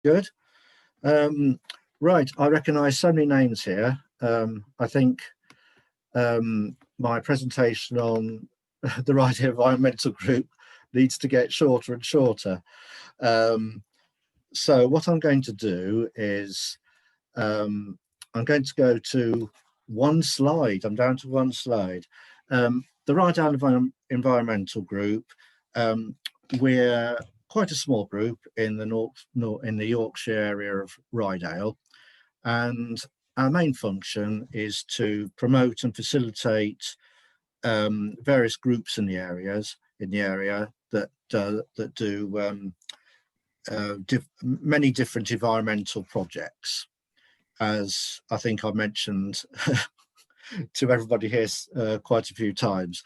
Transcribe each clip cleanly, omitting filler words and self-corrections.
Good. Right, I recognise so many names here. I think my presentation on the Ryedale Environmental Group needs to get shorter and shorter. So what I'm going to do is I'm going to go to one slide. I'm down to one slide. The Ryedale Environmental Group, we're quite a small group in the Yorkshire area of Ryedale, and our main function is to promote and facilitate various groups in the area that do many different environmental projects, as I think I mentioned to everybody here quite a few times.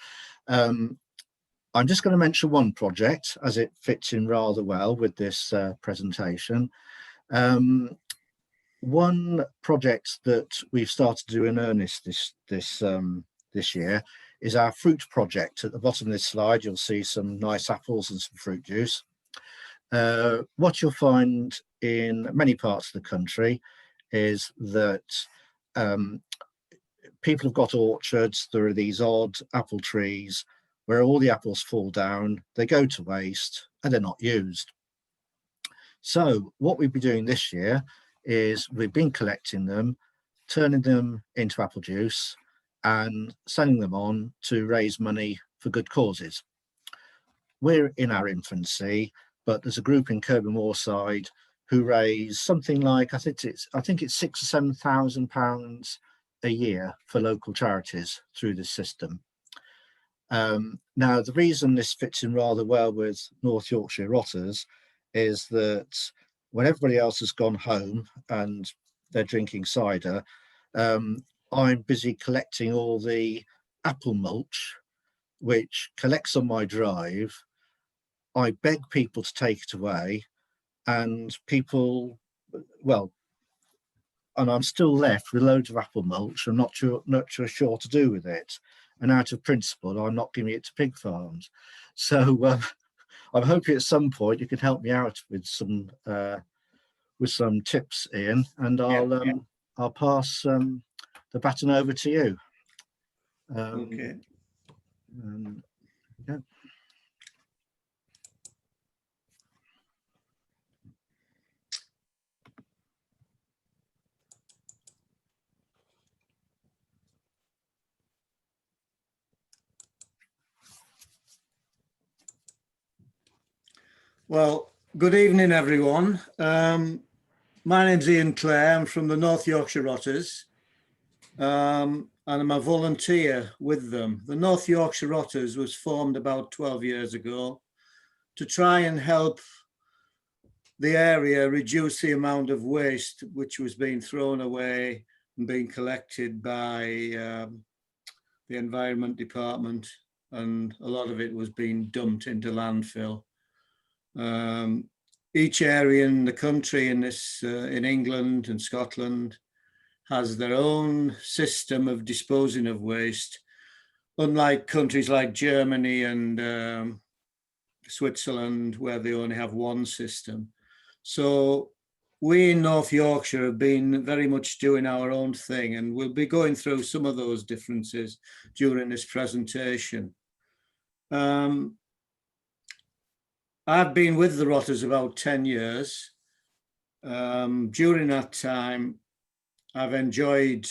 I'm just going to mention one project as it fits in rather well with this presentation. One project that we've started to do in earnest this year is our fruit project. At the bottom of this slide, you'll see some nice apples and some fruit juice. What you'll find in many parts of the country is that people have got orchards. There are these odd apple trees where all the apples fall down, they go to waste, and they're not used. So what we'll be doing this year is we've been collecting them, turning them into apple juice and selling them on to raise money for good causes. We're in our infancy, but there's a group in Kirby Moorside who raise something like, I think it's £6,000 or £7,000 a year for local charities through this system. Now, the reason this fits in rather well with North Yorkshire Rotters is that when everybody else has gone home and they're drinking cider, I'm busy collecting all the apple mulch, which collects on my drive. I beg people to take it away, and people, well, and I'm still left with loads of apple mulch. I'm not sure what to do with it. And out of principle, I'm not giving it to pig farms. So I'm hoping at some point you can help me out with some tips, Ian, and I'll pass the baton over to you. Okay. Yeah. Well, good evening, everyone. My name's Ian Clare. I'm from the North Yorkshire Rotters, and I'm a volunteer with them. The North Yorkshire Rotters was formed about 12 years ago to try and help the area reduce the amount of waste which was being thrown away and being collected by the Environment Department, and a lot of it was being dumped into landfill. Each area in the country, in England and Scotland, has their own system of disposing of waste, unlike countries like Germany and Switzerland, where they only have one system. So we in North Yorkshire have been very much doing our own thing, and we'll be going through some of those differences during this presentation. I've been with the Rotters about 10 years. During that time, I've enjoyed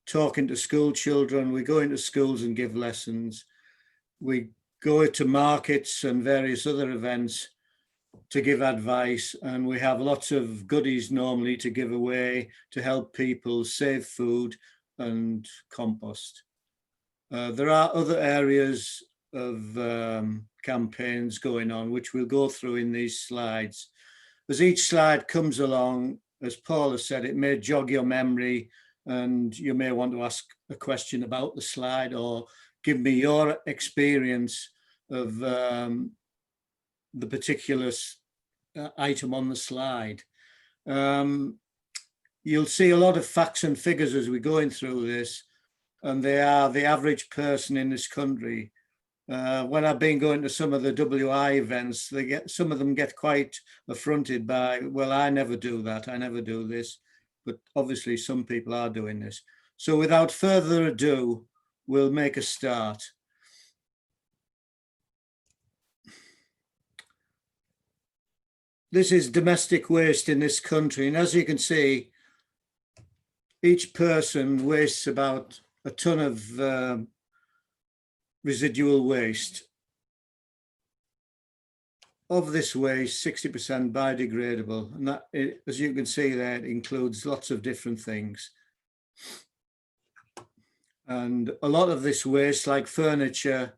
talking to school children. We go into schools and give lessons. We go to markets and various other events to give advice, and we have lots of goodies normally to give away to help people save food and compost. There are other areas of campaigns going on, which we'll go through in these slides. As each slide comes along, as Paul has said, it may jog your memory and you may want to ask a question about the slide or give me your experience of the particular item on the slide. You'll see a lot of facts and figures as we're going through this, and they are the average person in this country When I've been going to some of the WI events, some of them get quite affronted by, well, I never do that, I never do this. But obviously some people are doing this. So without further ado, we'll make a start. This is domestic waste in this country. And as you can see, each person wastes about a ton of residual waste. Of this waste, 60% biodegradable. And that, as you can see there, it includes lots of different things. And a lot of this waste, like furniture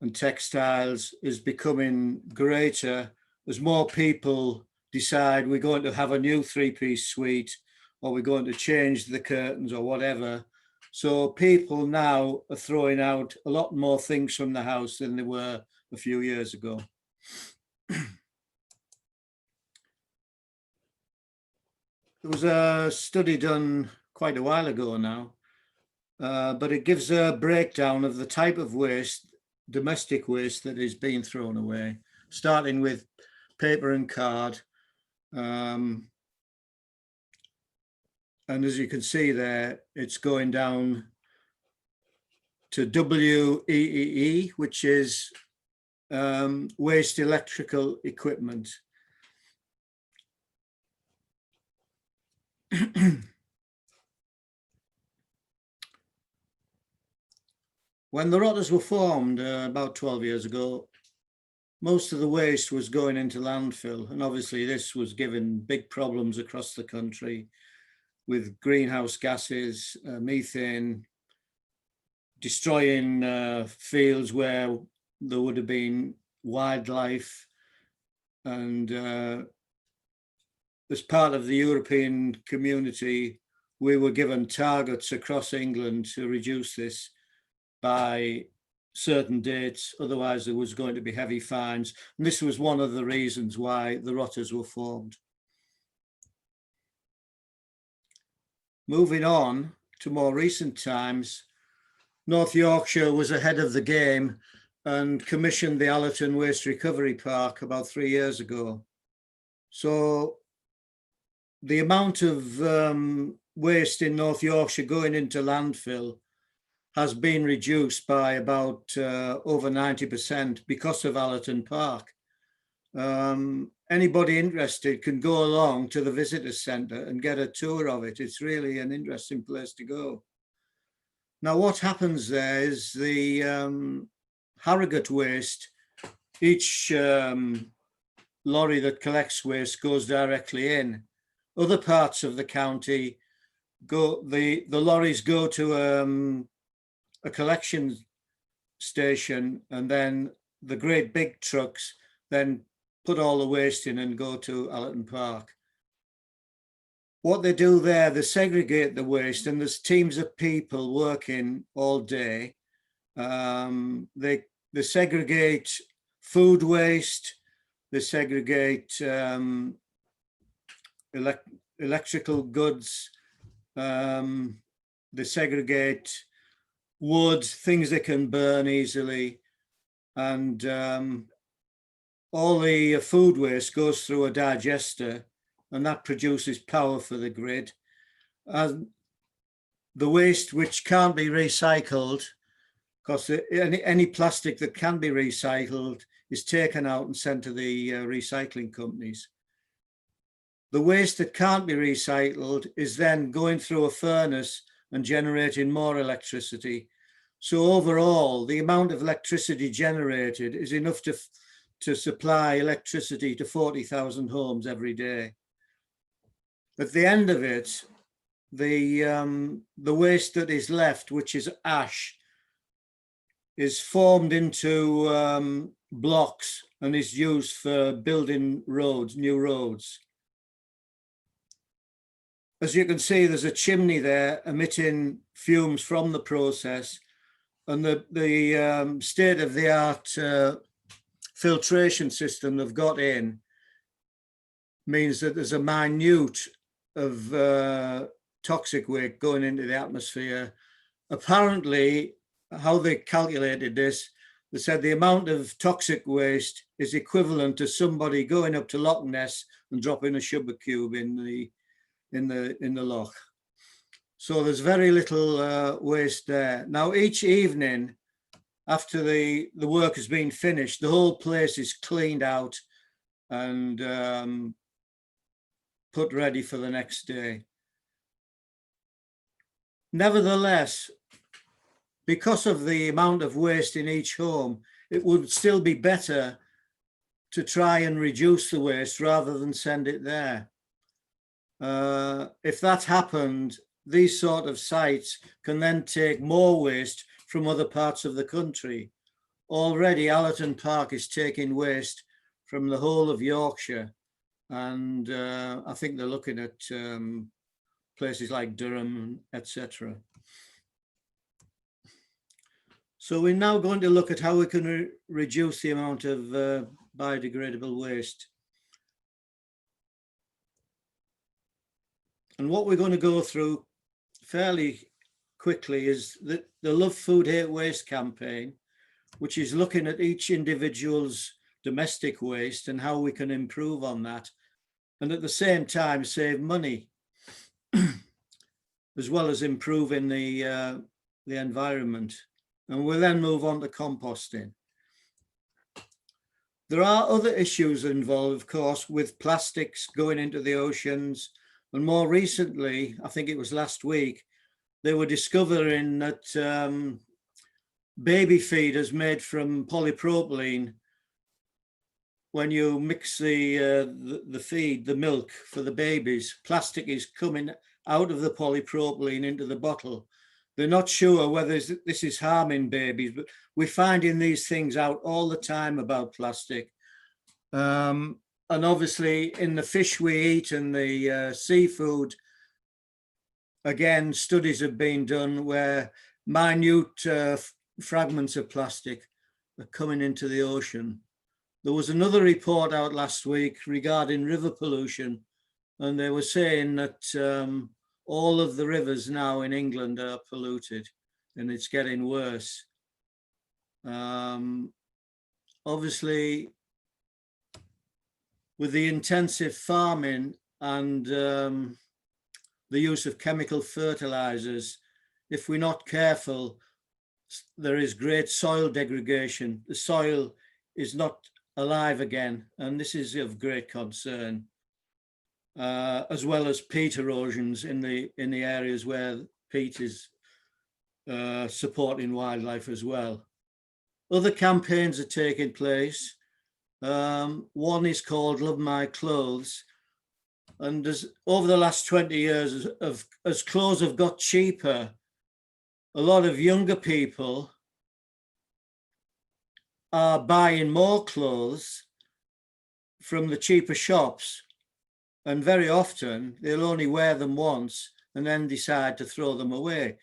and textiles, is becoming greater as more people decide we're going to have a new three-piece suite, or we're going to change the curtains or whatever. So people now are throwing out a lot more things from the house than they were a few years ago. There was a study done quite a while ago now, but it gives a breakdown of the type of waste, domestic waste, that is being thrown away, starting with paper and card. And as you can see there, it's going down to WEEE, which is waste electrical equipment. When the rotters were formed about 12 years ago, most of the waste was going into landfill. And obviously this was giving big problems across the country with greenhouse gases, methane, destroying fields where there would have been wildlife. And as part of the European community, we were given targets across England to reduce this by certain dates, otherwise there was going to be heavy fines. And this was one of the reasons why the rotters were formed. Moving on to more recent times, North Yorkshire was ahead of the game and commissioned the Allerton Waste Recovery Park about 3 years ago. So the amount of waste in North Yorkshire going into landfill has been reduced by about over 90% because of Allerton Park. Anybody interested can go along to the visitor centre and get a tour of it. It's really an interesting place to go. Now, what happens there is the Harrogate waste, each lorry that collects waste goes directly in. Other parts of the county the lorries go to a collection station, and then the great big trucks then put all the waste in and go to Allerton Park. What they do there, they segregate the waste, and there's teams of people working all day. They segregate food waste, they segregate electrical goods, they segregate wood, things that can burn easily, and all the food waste goes through a digester, and that produces power for the grid. And the waste which can't be recycled, because any plastic that can be recycled is taken out and sent to the recycling companies. The waste that can't be recycled is then going through a furnace and generating more electricity. So overall, the amount of electricity generated is enough to supply electricity to 40,000 homes every day. At the end of it, the waste that is left, which is ash, is formed into blocks and is used for building roads, new roads. As you can see, there's a chimney there emitting fumes from the process, and the state-of-the-art filtration system they've got in means that there's a minute of toxic waste going into the atmosphere. Apparently, how they calculated this, they said the amount of toxic waste is equivalent to somebody going up to Loch Ness and dropping a sugar cube in the loch. So there's very little waste there. Now, each evening after the work has been finished, the whole place is cleaned out and put ready for the next day. Nevertheless, because of the amount of waste in each home, it would still be better to try and reduce the waste rather than send it there. If that happened, these sort of sites can then take more waste from other parts of the country. Already Allerton Park is taking waste from the whole of Yorkshire, and I think they're looking at places like Durham, etc. So we're now going to look at how we can reduce the amount of biodegradable waste. And what we're going to go through fairly quickly is the Love Food Hate Waste campaign, which is looking at each individual's domestic waste and how we can improve on that, and at the same time save money, as well as improving the environment. And we'll then move on to composting. There are other issues involved, of course, with plastics going into the oceans. And more recently, I think it was last week, they were discovering that baby feeders made from polypropylene, when you mix the feed, the milk for the babies, plastic is coming out of the polypropylene into the bottle. They're not sure whether this is harming babies, but we're finding these things out all the time about plastic. And obviously in the fish we eat and the seafood, again, studies have been done where minute fragments of plastic are coming into the ocean. There was another report out last week regarding river pollution, and they were saying that all of the rivers now in England are polluted, and it's getting worse. Obviously, with the intensive farming and the use of chemical fertilizers, if we're not careful, there is great soil degradation. The soil is not alive again, and this is of great concern. As well as peat erosions in the areas where peat is supporting wildlife as well. Other campaigns are taking place. One is called Love My Clothes, and over the last 20 years, as clothes have got cheaper, a lot of younger people are buying more clothes from the cheaper shops. And very often they'll only wear them once and then decide to throw them away.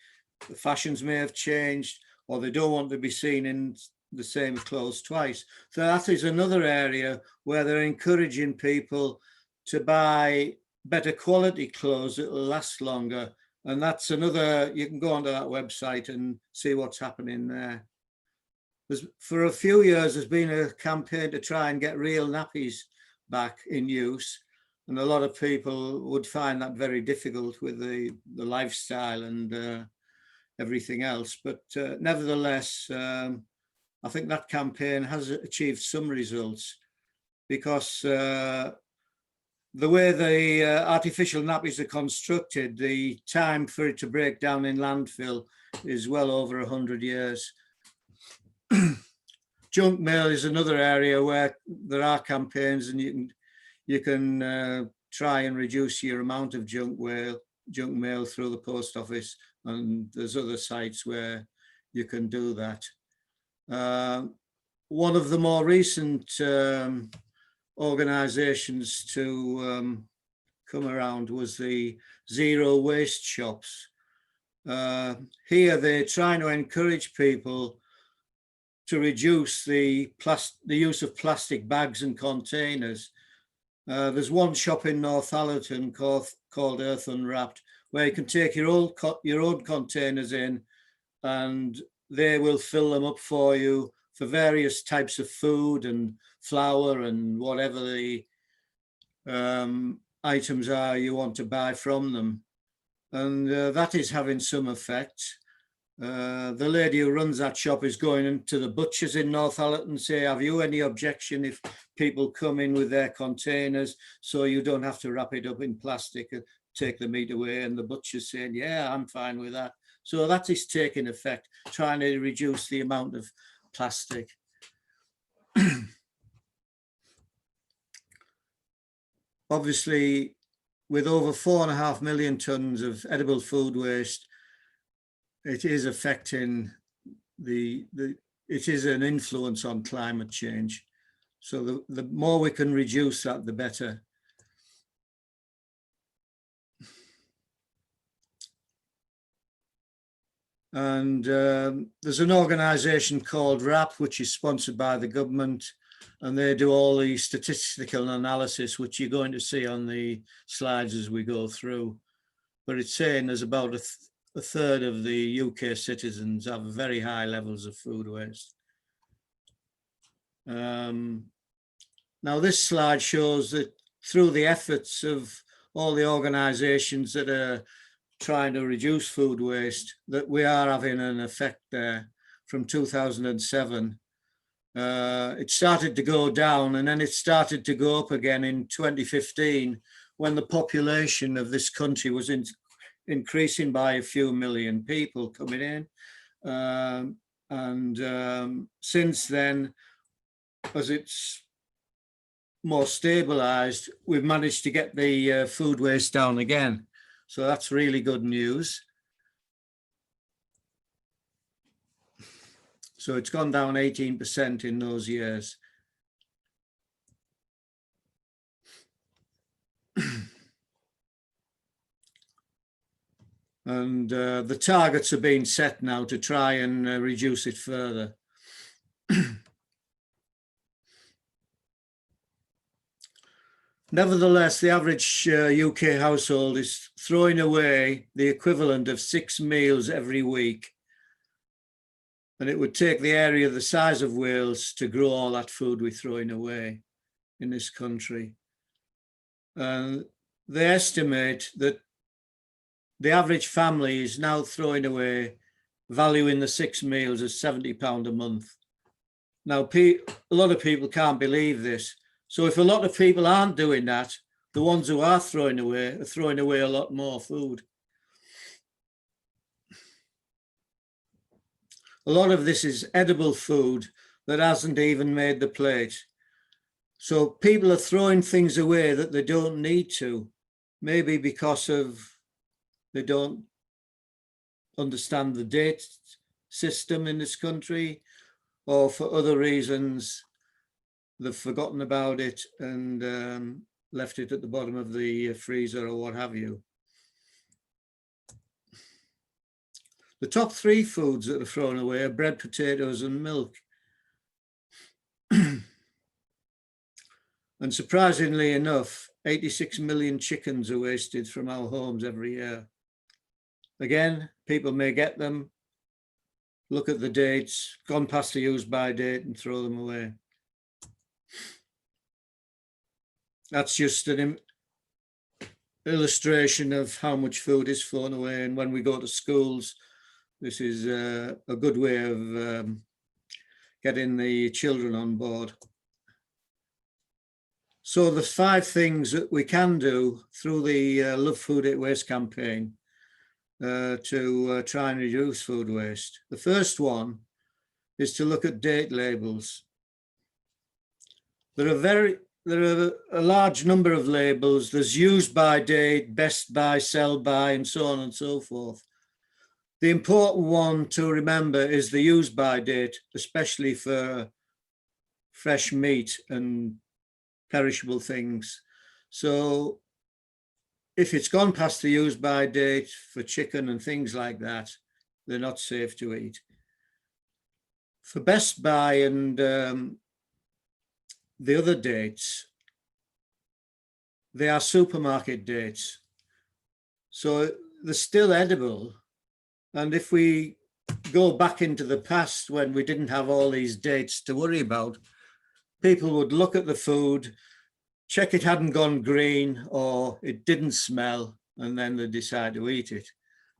The fashions may have changed, or they don't want to be seen in the same clothes twice. So that is another area where they're encouraging people to buy better quality clothes that will last longer. And that's another, you can go onto that website and see what's happening there. For a few years, there's been a campaign to try and get real nappies back in use. And a lot of people would find that very difficult with the lifestyle and everything else. But nevertheless, I think that campaign has achieved some results, because the way the artificial nappies are constructed, the time for it to break down in landfill is well over 100 years. Junk mail is another area where there are campaigns, and you can try and reduce your amount of junk mail through the post office, and there's other sites where you can do that. One of the more recent organizations to come around was the zero waste shops. Here they're trying to encourage people to reduce the use of plastic bags and containers. There's one shop in Northallerton called Earth Unwrapped, where you can take your own containers in, and they will fill them up for you for various types of food and flour and whatever the items are you want to buy from them. And that is having some effect. The lady who runs that shop is going into the butchers in Northallerton and say, have you any objection if people come in with their containers so you don't have to wrap it up in plastic and take the meat away? And the butcher's saying, yeah, I'm fine with that. So that is taking effect, trying to reduce the amount of plastic. Obviously, with over 4.5 million tonnes of edible food waste, it is affecting it is an influence on climate change. So the more we can reduce that, the better. And there's an organisation called RAP, which is sponsored by the government, and they do all the statistical analysis, which you're going to see on the slides as we go through. But it's saying there's about a third of the UK citizens have very high levels of food waste. Now this slide shows that through the efforts of all the organisations that are trying to reduce food waste, that we are having an effect there. From 2007, it started to go down, and then it started to go up again in 2015 when the population of this country was increasing by a few million people coming in. Since then, as it's more stabilised, we've managed to get the food waste down again. So that's really good news. So it's gone down 18% in those years. And the targets are being set now to try and reduce it further. Nevertheless, the average UK household is throwing away the equivalent of 6 meals every week. And it would take the area the size of Wales to grow all that food we're throwing away in this country. They estimate that the average family is now throwing away, valuing the 6 meals as £70 a month. Now, a lot of people can't believe this. So if a lot of people aren't doing that, the ones who are throwing away are throwing away a lot more food. A lot of this is edible food that hasn't even made the plate. So people are throwing things away that they don't need to, maybe because they don't understand the date system in this country, or for other reasons, they've forgotten about it and left it at the bottom of the freezer or what have you. The top 3 foods that are thrown away are bread, potatoes, and milk. And surprisingly enough, 86 million chickens are wasted from our homes every year. Again, people may get them, look at the dates, gone past the use by date, and throw them away. That's just an illustration of how much food is thrown away. And when we go to schools, this is a good way of getting the children on board. So the 5 things that we can do through the Love Food Hate Waste campaign to try and reduce food waste. The first one is to look at date labels. There are a large number of labels. There's use by date, best by, sell by, and so on and so forth. The important one to remember is the use by date, especially for fresh meat and perishable things. So if it's gone past the use by date for chicken and things like that, they're not safe to eat. For best by and the other dates, they are supermarket dates. So they're still edible. And if we go back into the past when we didn't have all these dates to worry about, people would look at the food, check it hadn't gone green or it didn't smell, and then they decide to eat it.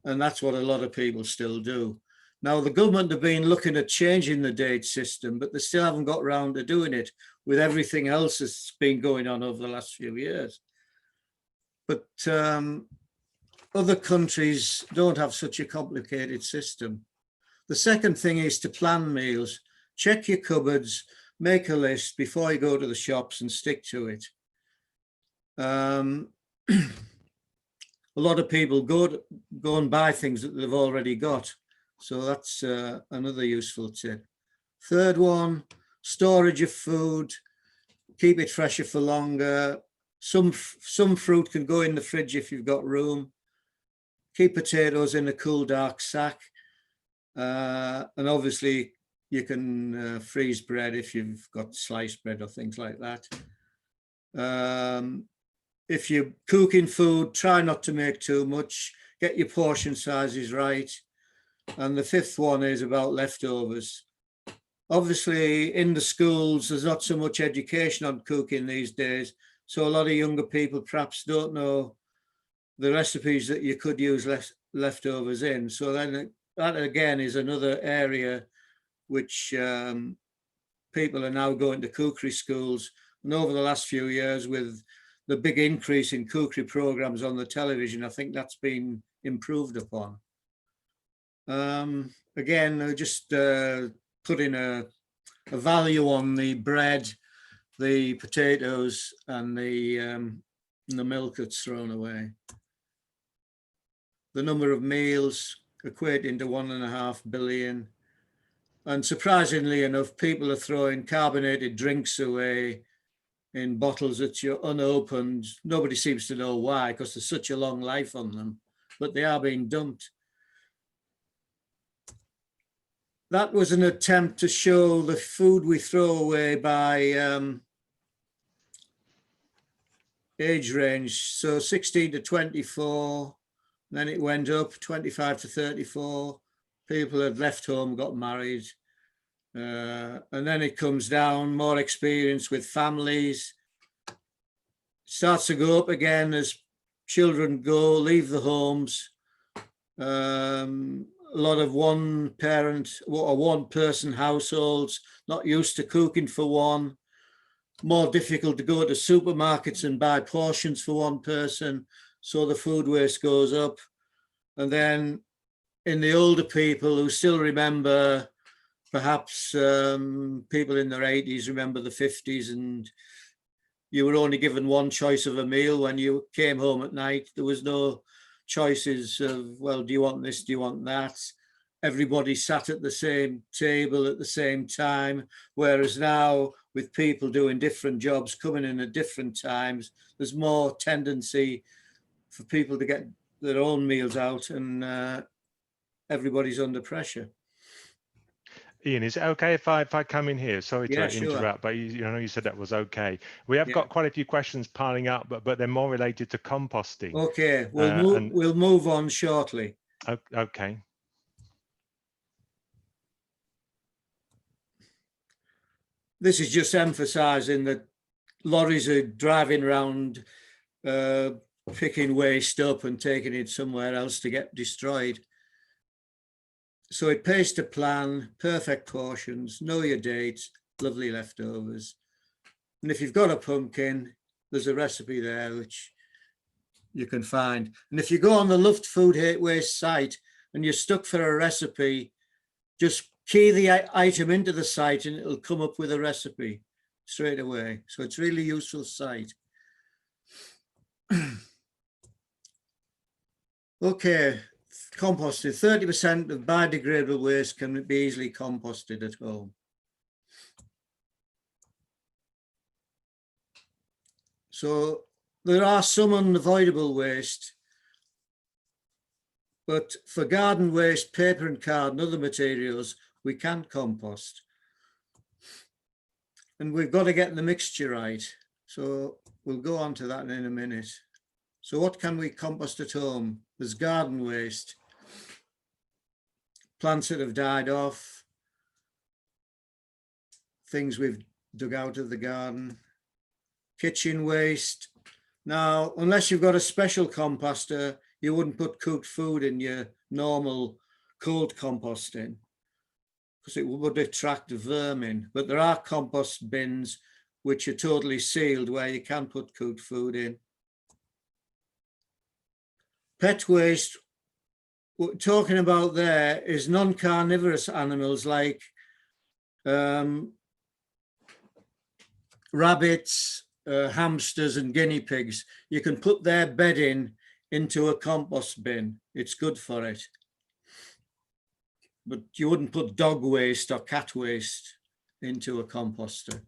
And that's what a lot of people still do. Now, the government have been looking at changing the date system, but they still haven't got round to doing it with everything else that's been going on over the last few years. But other countries don't have such a complicated system. The second thing is to plan meals. Check your cupboards, make a list before you go to the shops and stick to it. A lot of people go and buy things that they've already got. So that's another useful tip. Third one, storage of food, keep it fresher for longer. Some fruit can go in the fridge if you've got room. Keep potatoes in a cool, dark sack. And obviously you can freeze bread if you've got sliced bread or things like that. If you're cooking food, try not to make too much. Get your portion sizes right. And the fifth one is about leftovers. Obviously, in the schools, there's not so much education on cooking these days. So a lot of younger people perhaps don't know the recipes that you could use leftovers in. So then that again is another area which people are now going to cookery schools. And over the last few years, with the big increase in cookery programs on the television, I think that's been improved upon. Again, just putting a value on the bread, the potatoes, and the milk that's thrown away. The number of meals equating to 1.5 billion. And surprisingly enough, people are throwing carbonated drinks away in bottles that are unopened. Nobody seems to know why, because there's such a long life on them, but they are being dumped. That was an attempt to show the food we throw away by age range. So 16 to 24, then it went up 25 to 34. People had left home, got married. And then it comes down, more experience with families. It starts to go up again as children go, leave the homes. A lot of one parent or one person households, not used to cooking for one. More difficult to go to supermarkets and buy portions for one person. So the food waste goes up. And then in the older people who still remember, perhaps people in their 80s remember the 50s, and you were only given one choice of a meal when you came home at night. There was no choices of, well, do you want this, do you want that? Everybody sat at the same table at the same time, whereas now with people doing different jobs, coming in at different times, there's more tendency for people to get their own meals out, and everybody's under pressure. Ian, is it okay if I come in here? Sorry to interrupt, Sure. but you know, you said that was okay. We have got quite a few questions piling up, but they're more related to composting. Okay, we'll move on shortly. Okay. This is just emphasising that lorries are driving around picking waste up and taking it somewhere else to get destroyed. So it pays to plan, perfect portions, know your dates, lovely leftovers. And if you've got a pumpkin, there's a recipe there which you can find. And if you go on the Luft Food Hate Waste site and you're stuck for a recipe, just key the item into the site and it'll come up with a recipe straight away. So it's a really useful site. Okay. Composting. 30% of biodegradable waste can be easily composted at home. So there are some unavoidable waste, but for garden waste, paper and card and other materials, we can compost. And we've got to get the mixture right. So we'll go on to that in a minute. So what can we compost at home? There's garden waste. plants that have died off, things we've dug out of the garden, kitchen waste. Now, unless you've got a special composter, you wouldn't put cooked food in your normal cold composting because it would attract vermin. But there are compost bins which are totally sealed where you can put cooked food in. Pet waste, what we're talking about there is non-carnivorous animals like rabbits, hamsters and guinea pigs. You can put their bedding into a compost bin. It's good for it. But you wouldn't put dog waste or cat waste into a composter.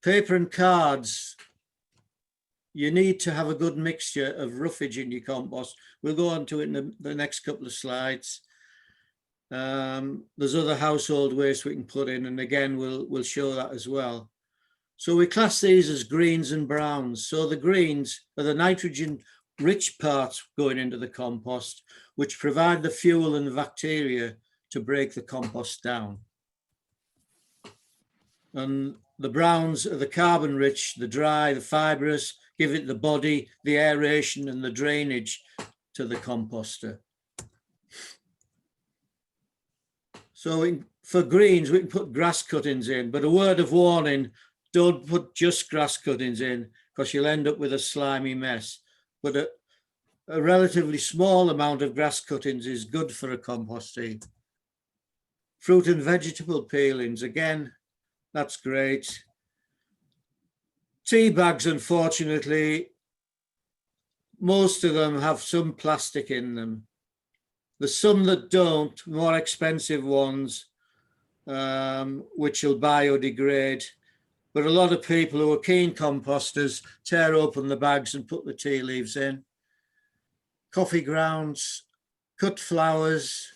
Paper and cards. You need to have a good mixture of roughage in your compost. We'll go on to it in the next couple of slides. There's other household waste we can put in, and again, we'll show that as well. So we class these as greens and browns. So the greens are the nitrogen-rich parts going into the compost, which provide the fuel and the bacteria to break the compost down. And the browns are the carbon-rich, the dry, the fibrous, give it the body, the aeration and the drainage to the composter. So for greens, we can put grass cuttings in, but a word of warning, don't put just grass cuttings in because you'll end up with a slimy mess. But a relatively small amount of grass cuttings is good for a compost heap. Fruit and vegetable peelings, again, that's great. Tea bags, unfortunately, most of them have some plastic in them. There's some that don't, more expensive ones, which will biodegrade. But a lot of people who are keen composters tear open the bags and put the tea leaves in. Coffee grounds, cut flowers.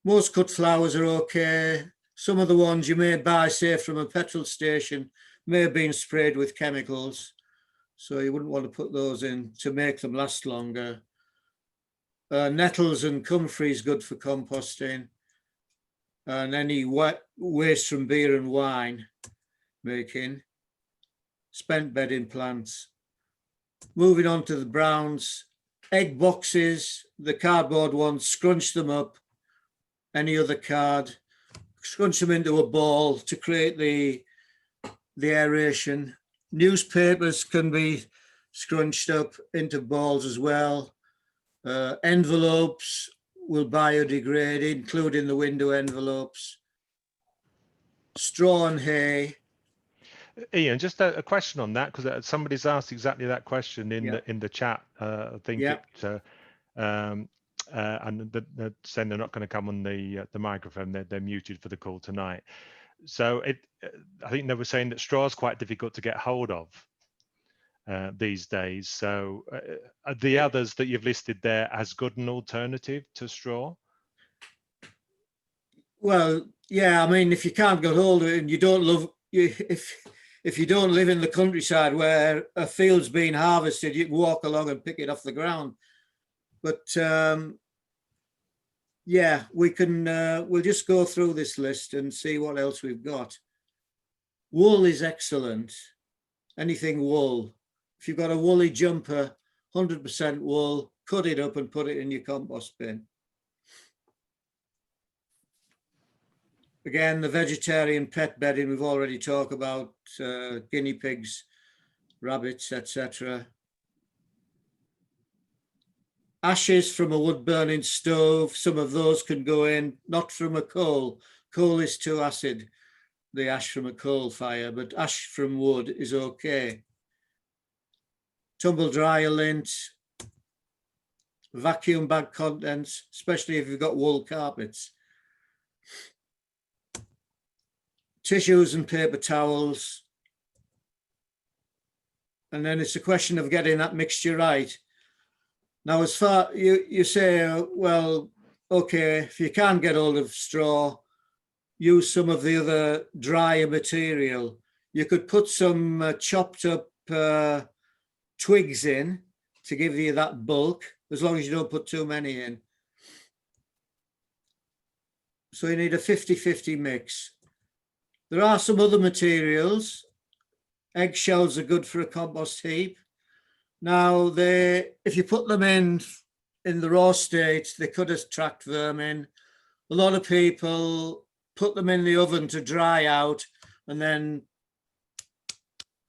Most cut flowers are okay. Some of the ones you may buy, say, from a petrol station, may have been sprayed with chemicals. So you wouldn't want to put those in to make them last longer. Nettles and comfrey good for composting. And any waste from beer and wine making. Spent bedding plants. Moving on to the browns. Egg boxes, the cardboard ones, scrunch them up. Any other card. Scrunch them into a ball to create the aeration. Newspapers can be scrunched up into balls as well. Envelopes will biodegrade, including the window envelopes. Straw and hay. Ian, just a question on that, because somebody's asked exactly that question in the chat. I think and they're saying they're not going to come on the microphone. They're muted for the call tonight. So I think they were saying that straw is quite difficult to get hold of these days. So are the others that you've listed there as good an alternative to straw? Well, yeah, I mean, if you can't get hold of it and you don't love, if you don't live in the countryside where a field's been harvested, you can walk along and pick it off the ground. But yeah, we can, we'll just go through this list and see what else we've got. Wool is excellent. Anything wool. If you've got a woolly jumper, 100% wool, cut it up and put it in your compost bin. Again, the vegetarian pet bedding, we've already talked about, guinea pigs, rabbits, etc. Ashes from a wood burning stove, some of those can go in, not from a coal. Coal is too acid, the ash from a coal fire, but ash from wood is okay. Tumble dryer lint, vacuum bag contents, especially if you've got wool carpets. Tissues and paper towels. And then it's a question of getting that mixture right. Now, as far you say, well, okay, if you can't get hold of straw, use some of the other drier material. You could put some chopped up twigs in to give you that bulk, as long as you don't put too many in. So you need a 50-50 mix. There are some other materials. Eggshells are good for a compost heap. Now, if you put them in the raw state, they could attract vermin. A lot of people put them in the oven to dry out and then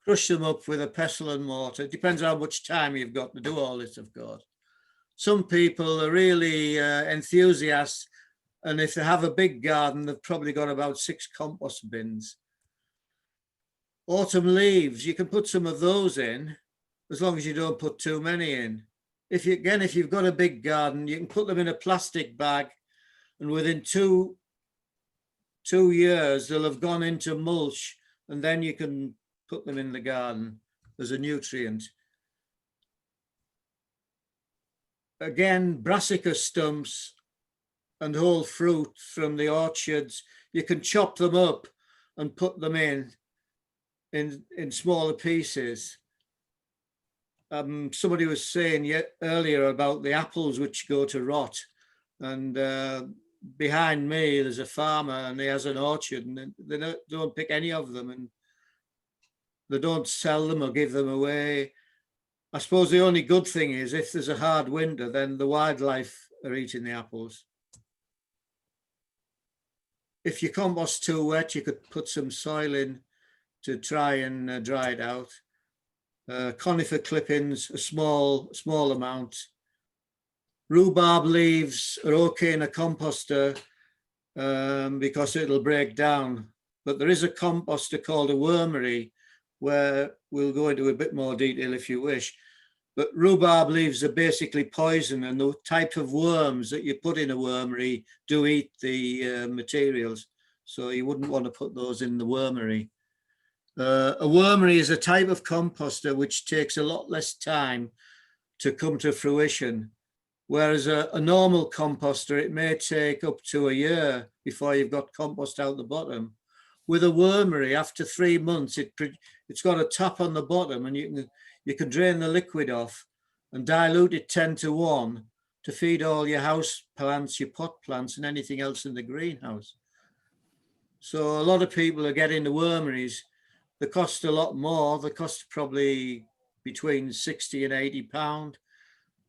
crush them up with a pestle and mortar. It depends how much time you've got to do all this, of course. Some people are really enthusiasts, and if they have a big garden, they've probably got about 6 compost bins. Autumn leaves, you can put some of those in, as long as you don't put too many in. If you've got a big garden, you can put them in a plastic bag, and within two years, they'll have gone into mulch, and then you can put them in the garden as a nutrient. Again, brassica stumps and whole fruit from the orchards, you can chop them up and put them in smaller pieces. Somebody was saying earlier about the apples which go to rot, and behind me there's a farmer and he has an orchard, and they don't pick any of them, and they don't sell them or give them away. I suppose the only good thing is if there's a hard winter, then the wildlife are eating the apples. If your compost's too wet, you could put some soil in to try and dry it out. Conifer clippings, a small amount. Rhubarb leaves are okay in a composter because it'll break down. But there is a composter called a wormery, where we'll go into a bit more detail if you wish. But rhubarb leaves are basically poison, and the type of worms that you put in a wormery do eat the materials. So you wouldn't want to put those in the wormery. A wormery is a type of composter which takes a lot less time to come to fruition. Whereas a normal composter, it may take up to a year before you've got compost out the bottom. With a wormery, after 3 months, it's got a top on the bottom, and you can drain the liquid off and dilute it 10:1 to feed all your house plants, your pot plants, and anything else in the greenhouse. So a lot of people are getting the wormeries. They cost a lot more. They cost probably between 60 and 80 pound,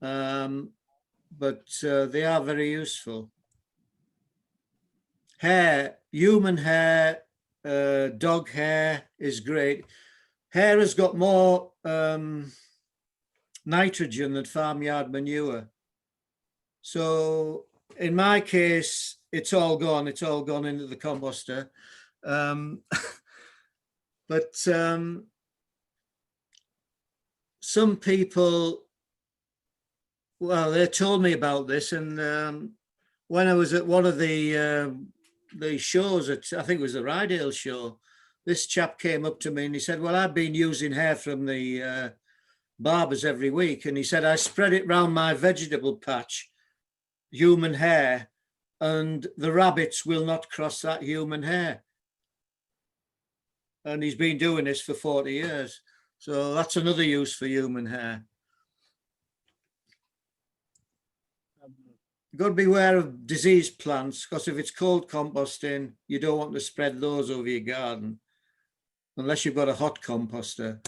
but they are very useful. Hair, human hair, dog hair is great. Hair has got more nitrogen than farmyard manure. So in my case, it's all gone into the composter. But some people, well, they told me about this, and when I was at one of the shows I think it was the Ryedale show, this chap came up to me and he said, well, I've been using hair from the barbers every week, and he said, I spread it round my vegetable patch, human hair, and the rabbits will not cross that human hair. And he's been doing this for 40 years. So that's another use for human hair. You've got to beware of diseased plants, because if it's cold composting, you don't want to spread those over your garden, unless you've got a hot composter.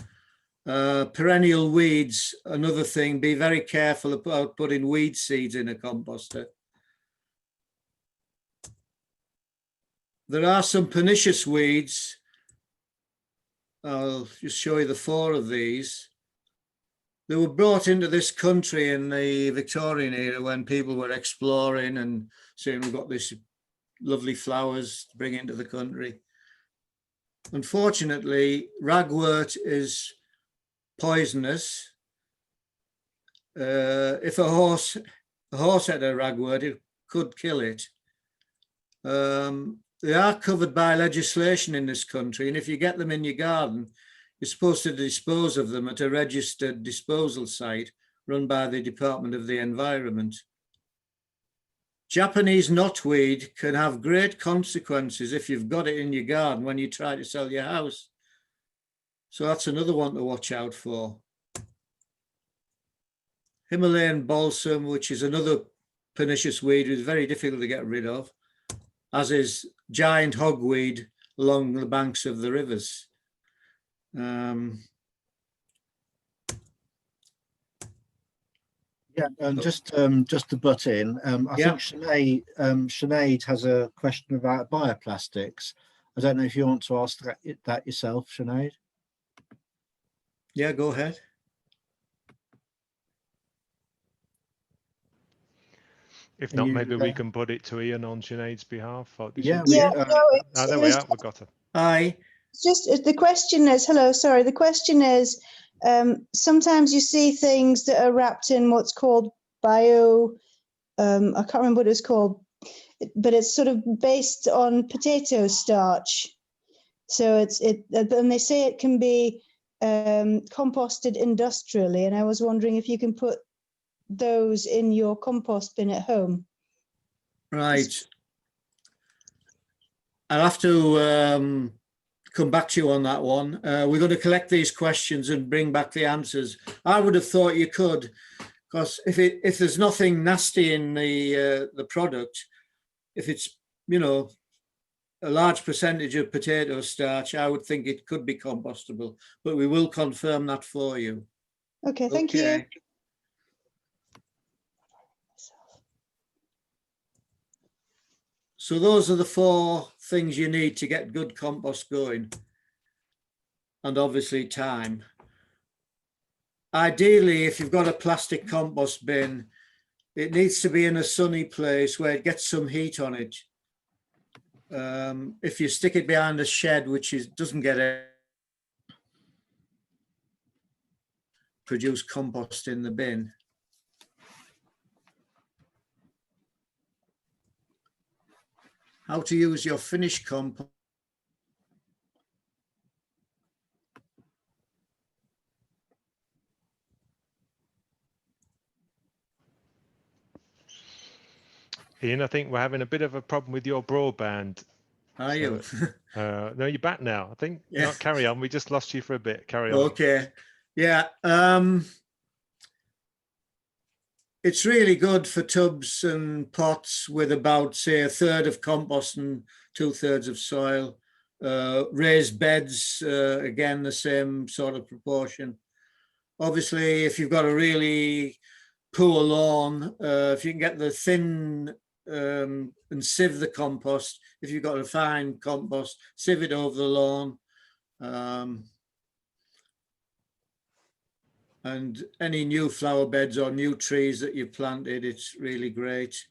Perennial weeds, another thing, be very careful about putting weed seeds in a composter. There are some pernicious weeds. I'll just show you the 4 of these. They were brought into this country in the Victorian era when people were exploring and saying, we've got this lovely flowers to bring into the country. Unfortunately, ragwort is poisonous. If a horse had a ragwort, it could kill it. They are covered by legislation in this country, and if you get them in your garden, you're supposed to dispose of them at a registered disposal site run by the Department of the Environment. Japanese knotweed can have great consequences if you've got it in your garden when you try to sell your house. So that's another one to watch out for. Himalayan balsam, which is another pernicious weed, is very difficult to get rid of. as is giant hogweed along the banks of the rivers. Yeah, and just to butt in, I Yeah. think Sinead has a question about bioplastics. I don't know if you want to ask that yourself, Sinead. Yeah, go ahead. If not, maybe we can put it to Ian on Sinead's behalf. Yeah, no, there we are. We've got her. Aye. Just the question is, hello, sorry. The question is, sometimes you see things that are wrapped in what's called bio. I can't remember what it's called, but it's sort of based on potato starch. So and they say it can be composted industrially. And I was wondering if you can put those in your compost bin at home. Right. I'll have to come back to you on that one. We're going to collect these questions and bring back the answers. I would have thought you could, because if there's nothing nasty in the product, if it's, you know, a large percentage of potato starch, I would think it could be compostable, but we will confirm that for you. Okay, thank you. So those are the 4 things you need to get good compost going. And obviously time. Ideally, if you've got a plastic compost bin, it needs to be in a sunny place where it gets some heat on it. If you stick it behind a shed, which doesn't get air, produce compost in the bin. How to use your finished compost. Ian, I think we're having a bit of a problem with your broadband. Are you? No, you're back now. I think. Yeah. Not carry on. We just lost you for a bit. Carry on. Okay. Yeah. It's really good for tubs and pots with about, say, 1/3 of compost and 2/3 of soil. Raised beds, again, the same sort of proportion. Obviously, if you've got a really poor lawn, if you can get the thin and sieve the compost, if you've got a fine compost, sieve it over the lawn. And any new flower beds or new trees that you've planted, it's really great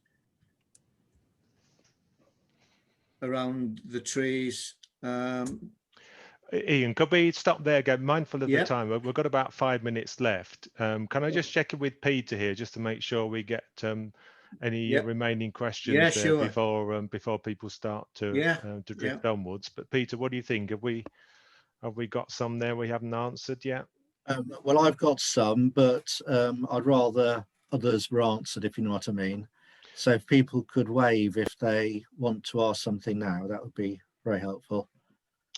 around the trees. Ian, could we stop there again? Mindful of Yep. the time, we've got about 5 minutes left. Can I just check in with Peter here, just to make sure we get any Yep. remaining questions Yeah, there sure. before people start to drift onwards? But Peter, what do you think? Have we got some there we haven't answered yet? Well, I've got some, but I'd rather others were answered, if you know what I mean. So if people could wave if they want to ask something now, that would be very helpful.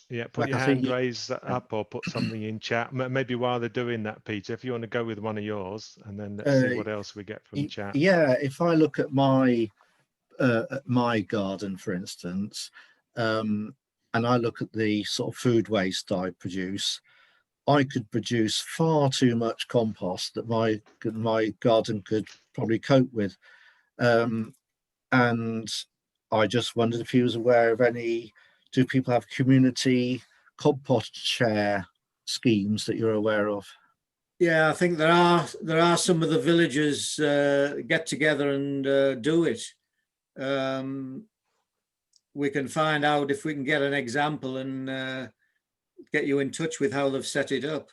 Yeah, put your hand raised up or put something in chat. Maybe while they're doing that, Peter, if you want to go with one of yours, and then let's see what else we get from chat. Yeah, if I look at my garden, for instance, and I look at the sort of food waste I produce, I could produce far too much compost that my garden could probably cope with. And I just wondered if he was aware of any. Do people have community compost share schemes that you're aware of? Yeah, I think there are some of the villages get together and do it. We can find out if we can get an example and get you in touch with how they've set it up.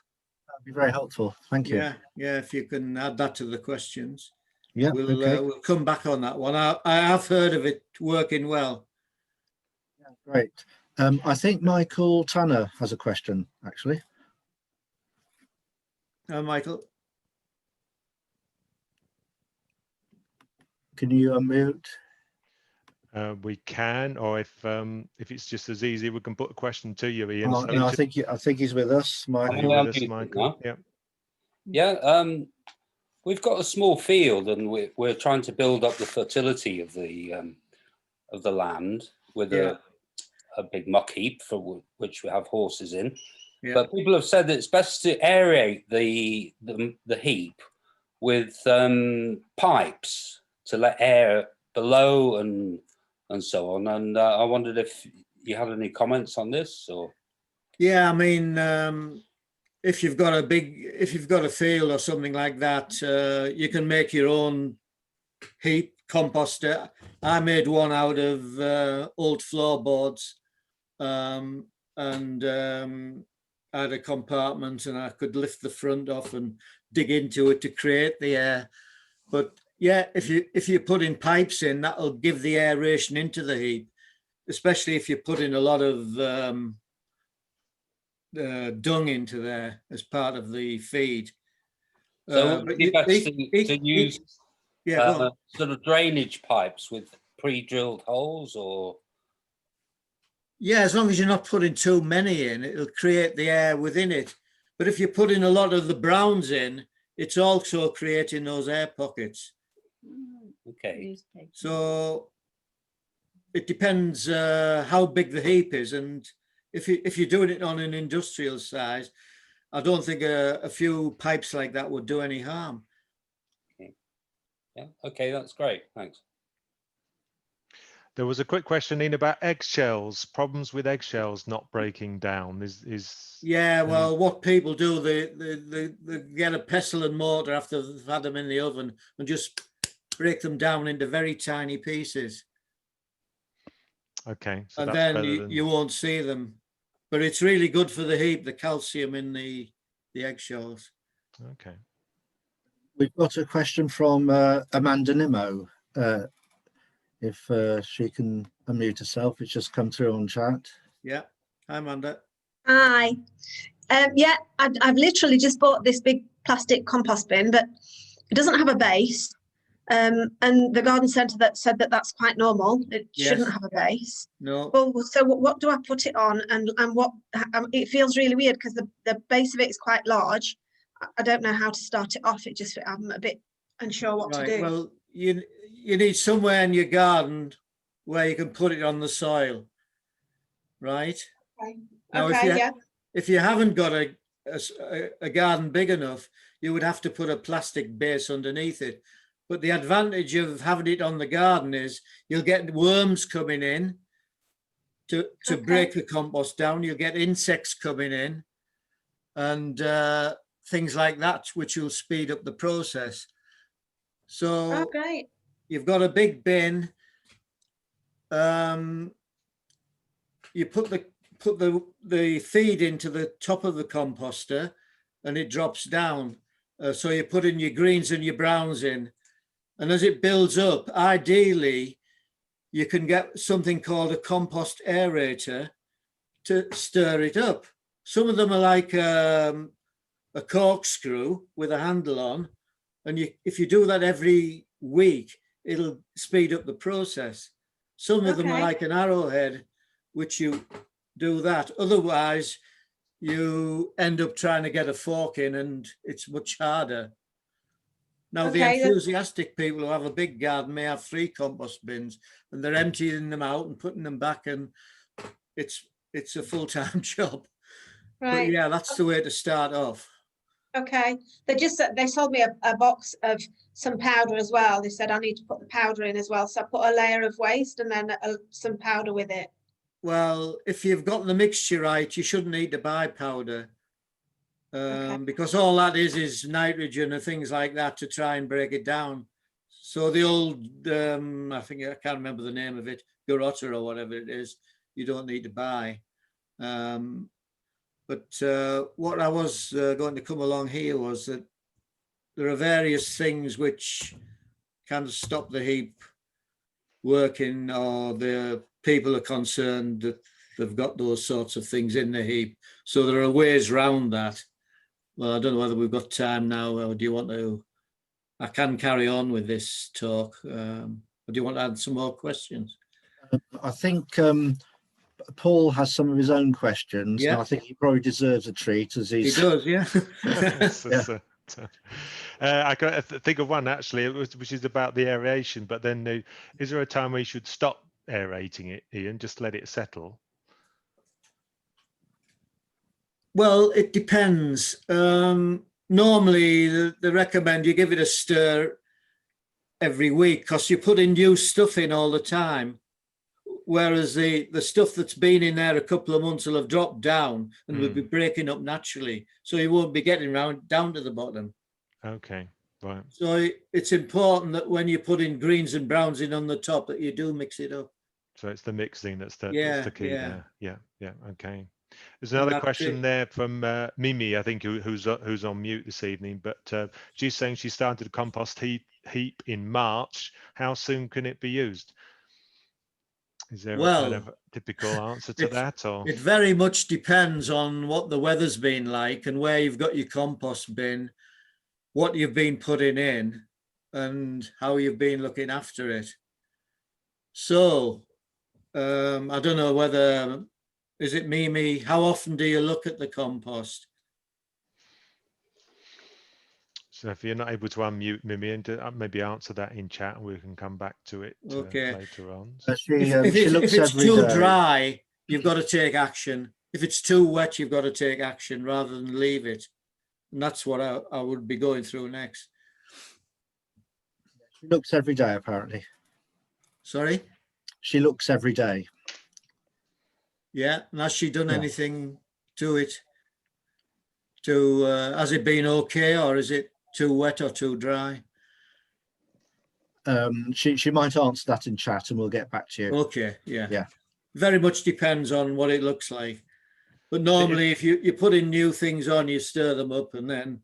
That'd be very helpful. Thank you. Yeah. If you can add that to the questions. Yeah. We'll come back on that one. I have heard of it working well. Yeah, great. I think Michael Tanner has a question, actually. Michael. Can you unmute? We can, or if it's just as easy, we can put a question to you, Ian. Oh, no, I think he's with us, Michael. Michael? Yeah. We've got a small field, and we're trying to build up the fertility of the land. with Yeah. a big muck heap for which we have horses in. Yeah. But people have said that it's best to aerate the heap with pipes to let air below and so on. And I wondered if you had any comments on this, or? Yeah, I mean, if you've got a field or something like that, you can make your own heap composter. I made one out of old floorboards, and I had a compartment, and I could lift the front off and dig into it to create the air. But yeah, if you put in pipes in, that'll give the aeration into the heap, especially if you put in a lot of dung into there as part of the feed. So would it be best to use sort of drainage pipes with pre-drilled holes, or? Yeah, as long as you're not putting too many in, it'll create the air within it. But if you put in a lot of the browns in, it's also creating those air pockets. Okay. So it depends how big the heap is, and if you're doing it on an industrial size, I don't think a few pipes like that would do any harm. Okay. Yeah. Okay, that's great. Thanks. There was a quick question in about eggshells. Problems with eggshells not breaking down is. Yeah, well, what people do, they get a pestle and mortar after they've had them in the oven and just break them down into very tiny pieces. Okay, so and that's then better than... you won't see them. But it's really good for the heap, the calcium in the eggshells. Okay. We've got a question from Amanda Nimmo. If she can unmute herself, it's just come through on chat. Yeah. Hi, Amanda. Hi. Yeah, I've literally just bought this big plastic compost bin, but it doesn't have a base. And the garden centre that said that that's quite normal. It shouldn't have a base. No. Well, so what do I put it on? And what it feels really weird because the base of it is quite large. I don't know how to start it off. I'm a bit unsure what to do. Well, you need somewhere in your garden where you can put it on the soil, right? Okay. Now, if you haven't got a garden big enough, you would have to put a plastic base underneath it. But the advantage of having it on the garden is you'll get worms coming in to break the compost down. You'll get insects coming in and things like that, which will speed up the process. So great. You've got a big bin. You put the feed into the top of the composter and it drops down. So you put in your greens and your browns in. And as it builds up, ideally, you can get something called a compost aerator to stir it up. Some of them are like a corkscrew with a handle on. And if you do that every week, it'll speed up the process. Some of them are like an arrowhead, which you do that. Otherwise, you end up trying to get a fork in and it's much harder. Now, the enthusiastic people who have a big garden may have 3 compost bins and they're emptying them out and putting them back, and it's a full-time job. Right. But yeah, that's the way to start off. Okay. They sold me a box of some powder as well. They said I need to put the powder in as well. So I put a layer of waste and then some powder with it. Well, if you've got the mixture right, you shouldn't need to buy powder. Because all that is nitrogen and things like that to try and break it down. So the old, I can't remember the name of it, Garotta or whatever it is, you don't need to buy. But what I was going to come along here was that there are various things which can stop the heap working, or the people are concerned that they've got those sorts of things in the heap. So there are ways around that. Well, I don't know whether we've got time now, or do you want to? I can carry on with this talk. Or do you want to add some more questions? I think Paul has some of his own questions. Yeah. And I think he probably deserves a treat as He does, yeah. I got to think of one actually, which is about the aeration. But then, is there a time where you should stop aerating it, Ian? Just let it settle? Well, it depends. Normally, they recommend you give it a stir every week because you put in new stuff in all the time. Whereas the stuff that's been in there a couple of months will have dropped down and will be breaking up naturally. So you won't be getting down to the bottom. Okay, right. So it's important that when you put in greens and browns in on the top that you do mix it up. So it's the mixing that's the key yeah. there. Yeah, okay. There's another question there from Mimi, I think, who's on mute this evening, but she's saying she started a compost heap in March. How soon can it be used? Is there a kind of typical answer to that? Or it very much depends on what the weather's been like and where you've got your compost bin, what you've been putting in, and how you've been looking after it. So I don't know whether, is it Mimi, how often do you look at the compost? So if you're not able to unmute Mimi, and maybe answer that in chat, and we can come back to it later on. If it's too dry, you've got to take action. If it's too wet, you've got to take action rather than leave it. And that's what I would be going through next. She looks every day, apparently. Sorry? She looks every day. Yeah, and has she done anything to it? Has it been okay, or is it too wet or too dry? She might answer that in chat and we'll get back to you. Okay, yeah. Very much depends on what it looks like. But normally if you put in new things on, you stir them up, and then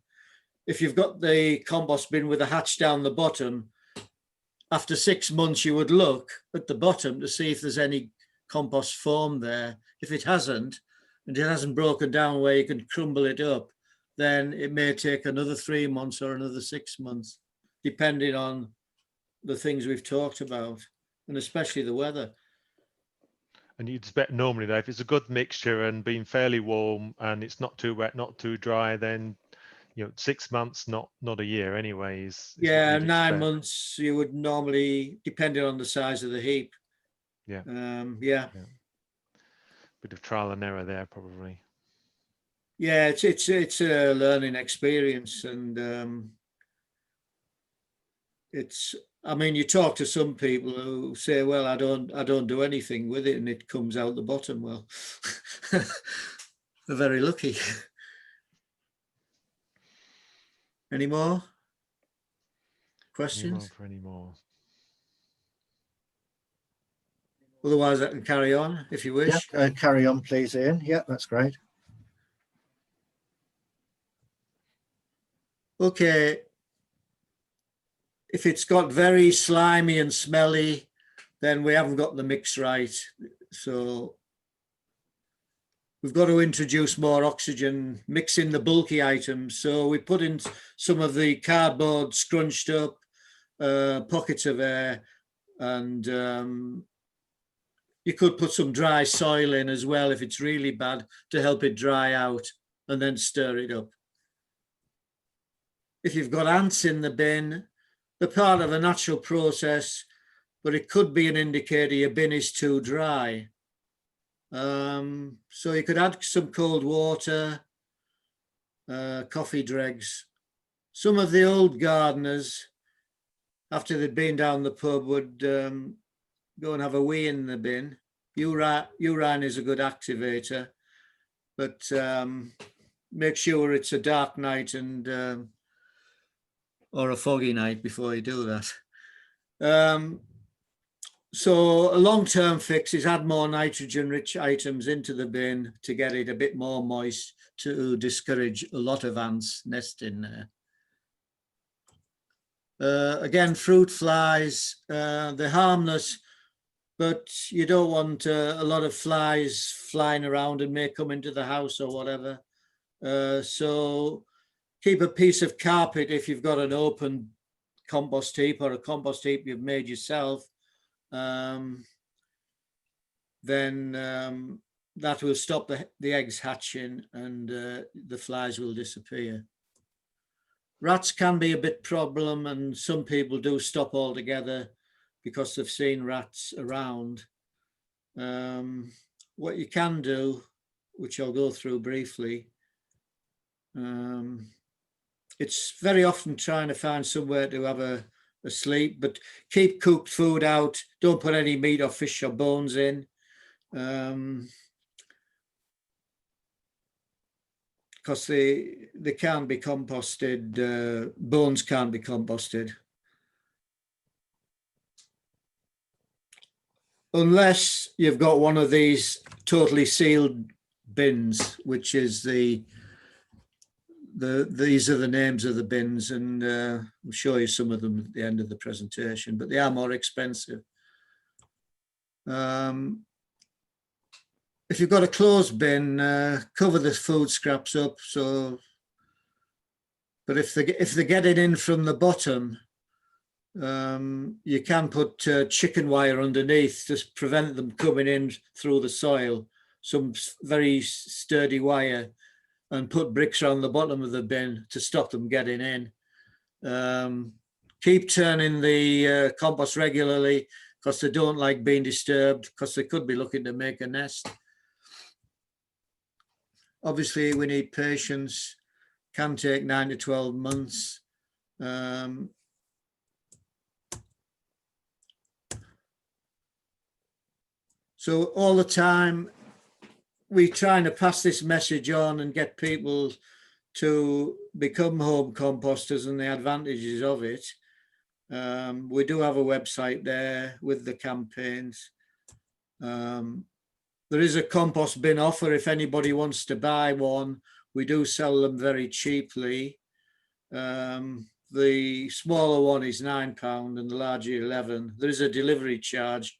if you've got the compost bin with a hatch down the bottom, after 6 months you would look at the bottom to see if there's any compost formed there. If it hasn't, and it hasn't broken down where you can crumble it up, then it may take another 3 months or another 6 months, depending on the things we've talked about, and especially the weather. And you'd expect normally, though, if it's a good mixture and been fairly warm and it's not too wet, not too dry, then 6 months, not a year, anyways. 9 months you would normally, depending on the size of the heap. Yeah. Bit of trial and error there, probably. Yeah, it's a learning experience, and I mean, you talk to some people who say, well, I don't do anything with it and it comes out the bottom. Well, they're very lucky. Any more questions? Any more? Otherwise, I can carry on if you wish. Yeah, carry on, please, Ian. Yeah, that's great. Okay. If it's got very slimy and smelly, then we haven't got the mix right. So we've got to introduce more oxygen, mix in the bulky items. So we put in some of the cardboard scrunched up, pockets of air, and you could put some dry soil in as well if it's really bad, to help it dry out, and then stir it up. If you've got ants in the bin, they're part of a natural process, but it could be an indicator your bin is too dry. So you could add some cold water, coffee dregs. Some of the old gardeners, after they'd been down the pub, would go and have a wee in the bin. Urine is a good activator, but make sure it's a dark night and or a foggy night before you do that. So a long-term fix is add more nitrogen-rich items into the bin to get it a bit more moist, to discourage a lot of ants nesting there. Again, fruit flies, they're harmless, but you don't want a lot of flies flying around and may come into the house or whatever. So keep a piece of carpet if you've got an open compost heap or a compost heap you've made yourself. Then that will stop the eggs hatching and the flies will disappear. Rats can be a bit problem, and some people do stop altogether because they've seen rats around. What you can do, which I'll go through briefly, it's very often trying to find somewhere to have a sleep, but keep cooked food out. Don't put any meat or fish or bones in. Because they can't be composted, bones can't be composted. Unless you've got one of these totally sealed bins, which is these are the names of the bins, and I'll show you some of them at the end of the presentation, but they are more expensive. If you've got a closed bin, cover the food scraps up. So, but if they get it in from the bottom, you can put chicken wire underneath to prevent them coming in through the soil. Some very sturdy wire, and put bricks around the bottom of the bin to stop them getting in. Keep turning the compost regularly, because they don't like being disturbed, because they could be looking to make a nest. Obviously, we need patience. Can take 9 to 12 months. So all the time, we're trying to pass this message on and get people to become home composters and the advantages of it. We do have a website there with the campaigns. There is a compost bin offer if anybody wants to buy one. We do sell them very cheaply. The smaller one is £9 and the larger 11. There is a delivery charge,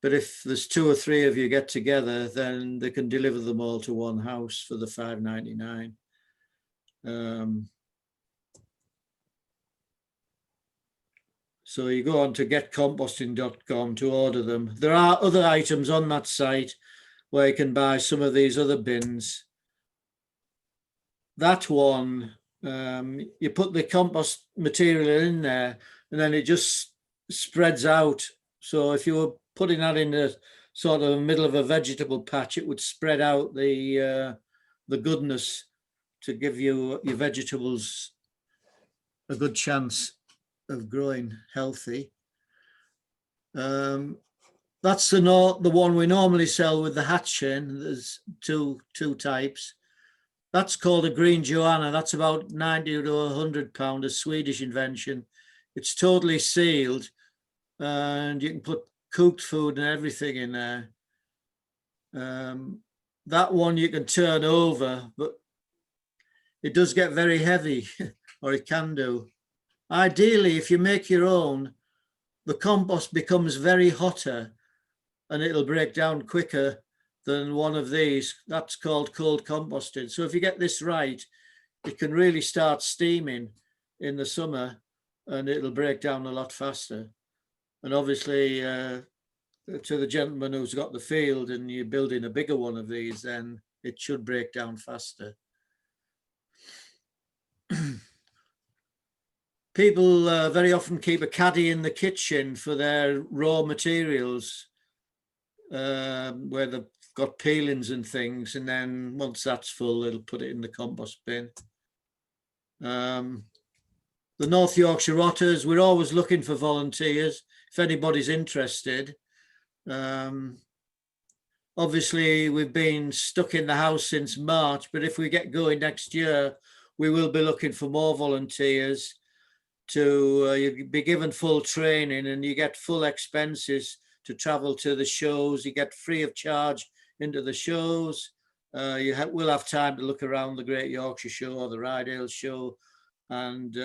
but if there's 2 or 3 of you get together, then they can deliver them all to one house for the £5.99. So you go on to getcomposting.com to order them. There are other items on that site where you can buy some of these other bins. That one, you put the compost material in there and then it just spreads out. So if you were putting that in the sort of middle of a vegetable patch, it would spread out the goodness to give you your vegetables a good chance of growing healthy. That's the one we normally sell with the hatch in. There's two types. That's called a green Joanna. That's about 90 to £100, a Swedish invention. It's totally sealed, and you can put cooked food and everything in there. That one you can turn over, but it does get very heavy, or it can do. Ideally, if you make your own, the compost becomes very hotter and it'll break down quicker than one of these. That's called cold composting. So if you get this right, it can really start steaming in the summer and it'll break down a lot faster. And obviously, to the gentleman who's got the field and you're building a bigger one of these, then it should break down faster. People very often keep a caddy in the kitchen for their raw materials, where they've got peelings and things, and then once that's full, they'll put it in the compost bin. The North Yorkshire Otters, we're always looking for volunteers if anybody's interested. Obviously, we've been stuck in the house since March, but if we get going next year, we will be looking for more volunteers. You be given full training and you get full expenses to travel to the shows. You get free of charge into the shows. You will have time to look around the Great Yorkshire Show or the Ryedale Show, and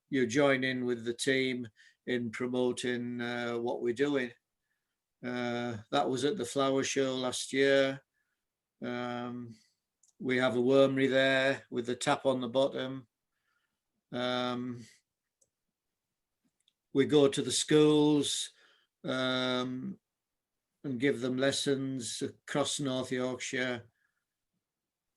you join in with the team in promoting what we're doing. That was at the Flower Show last year. We have a wormery there with the tap on the bottom. We go to the schools and give them lessons across North Yorkshire.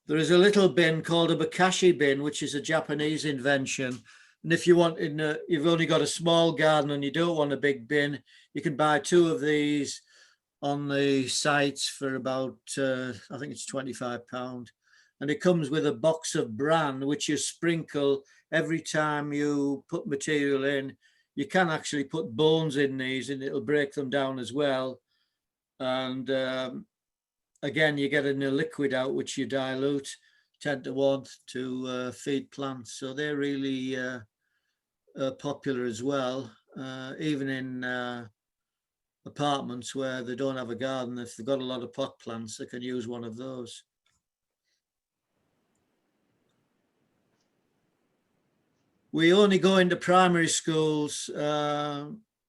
There is a little bin called a bokashi bin, which is a Japanese invention. And if you want, you've only got a small garden and you don't want a big bin, you can buy 2 of these on the sites for about, I think it's £25. And it comes with a box of bran, which you sprinkle every time you put material in. You can actually put bones in these and it'll break them down as well. And again, you get a liquid out, which you dilute 10 to 1 to feed plants. So they're really popular as well, even in apartments where they don't have a garden. If they've got a lot of pot plants, they can use one of those. We only go into primary schools.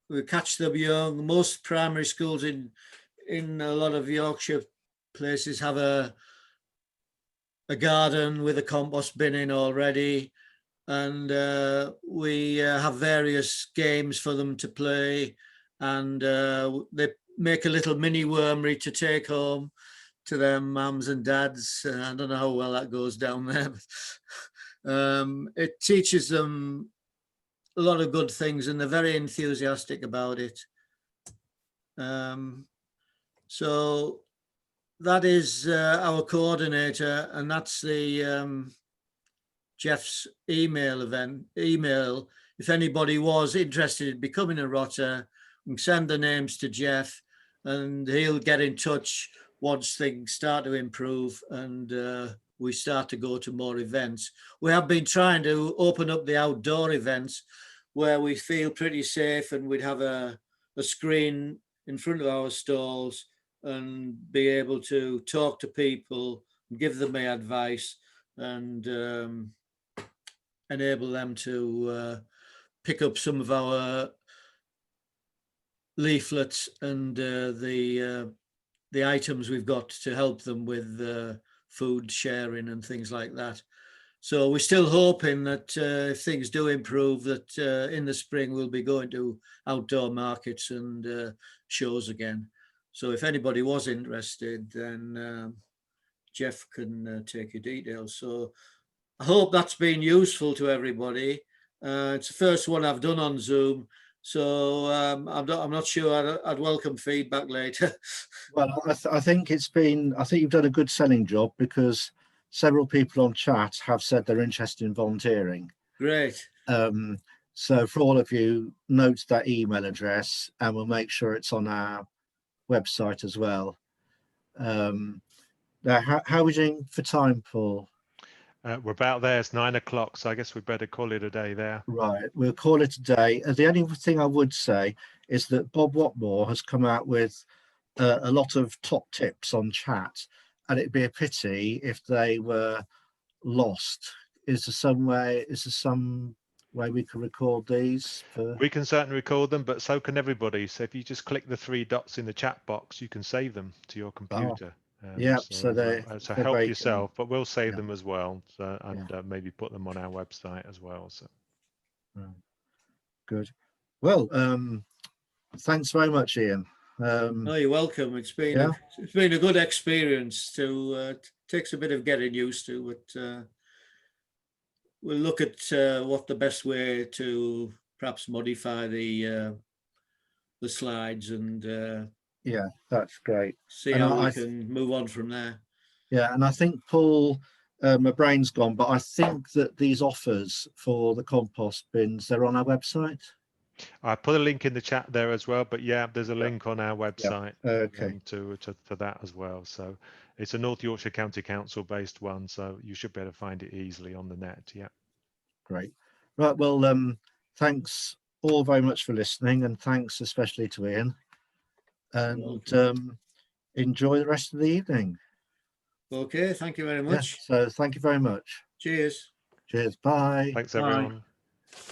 We catch them young. Most primary schools in a lot of Yorkshire places have a garden with a compost bin in already, and we have various games for them to play, and they make a little mini wormery to take home to their mums and dads. I don't know how well that goes down there, but it teaches them a lot of good things, and they're very enthusiastic about it. So that is our coordinator, and that's the Jeff's email. If anybody was interested in becoming a rotter, we can send the names to Jeff, and he'll get in touch once things start to improve and we start to go to more events. We have been trying to open up the outdoor events where we feel pretty safe, and we'd have a screen in front of our stalls and be able to talk to people, give them my advice, and enable them to pick up some of our leaflets and the items we've got to help them with food sharing and things like that. So we're still hoping that if things do improve, that in the spring we'll be going to outdoor markets and shows again. So if anybody was interested, then Jeff can take your details. So I hope that's been useful to everybody. It's the first one I've done on Zoom, so I'm not sure. I'd welcome feedback later. Well, I think it's been. I think you've done a good selling job, because several people on chat have said they're interested in volunteering. Great. So for all of you, note that email address, and we'll make sure it's on our website as well. Now, how are we doing for time, Paul? We're about there. It's 9 o'clock, so I guess we better call it a day there. Right, we'll call it a day. The only thing I would say is that Bob Watmore has come out with a lot of top tips on chat, and it'd be a pity if they were lost. Is there some way we can record these? We can certainly record them, but so can everybody. So if you just click the 3 dots in the chat box, you can save them to your computer. Yeah, so help yourself, but we'll save them as well, and maybe put them on our website as well. So good. Well, thanks very much, Ian. No, you're welcome. It's been a good experience. To takes a bit of getting used to, but we'll look at what the best way to perhaps modify the slides and yeah, that's great. See how we can move on from there. Yeah, and I think, Paul, my brain's gone, but I think that these offers for the compost bins, they're on our website. I put a link in the chat there as well, but yeah, there's a link on our website to that as well. So it's a North Yorkshire County Council based one, so you should be able to find it easily on the net. Yeah. Great. Right. Well, thanks all very much for listening, and thanks especially to Ian. And enjoy the rest of the evening. Okay, thank you very much. So thank you very much. Cheers. Cheers. Bye. Thanks, everyone. Bye.